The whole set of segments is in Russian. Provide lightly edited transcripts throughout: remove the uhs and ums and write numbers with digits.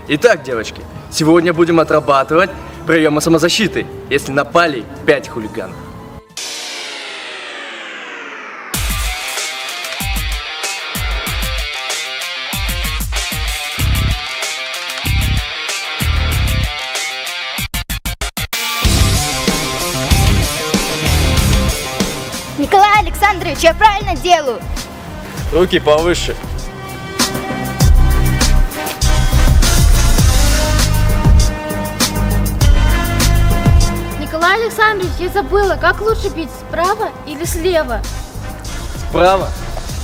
Итак, девочки, сегодня будем отрабатывать приемы самозащиты, если напали 5 хулиганов. Николай Александрович, я правильно делаю? Руки повыше. Николай Александрович, я забыла, как лучше бить, справа или слева? Справа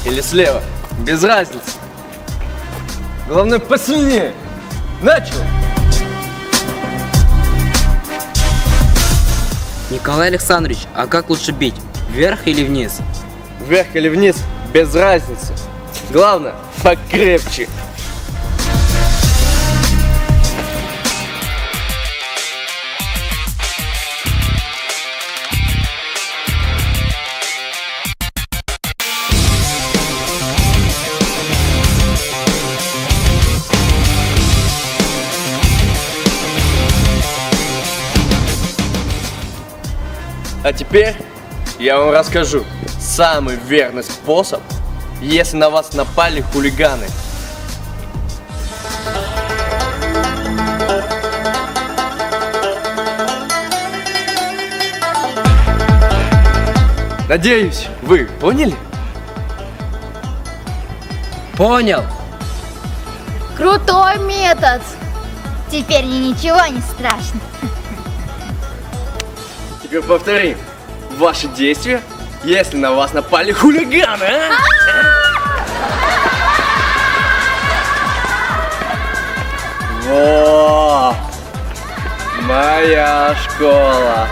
или слева, без разницы. Главное, посильнее. Начал! Николай Александрович, а как лучше бить? Вверх или вниз? Вверх или вниз, без разницы. Главное, покрепче. А теперь я вам расскажу самый верный способ, если на вас напали хулиганы. Надеюсь, вы поняли? Понял. Крутой метод! Теперь мне ничего не страшно. Теперь повторим ваши действия, если на вас напали хулиганы. Во! Моя школа.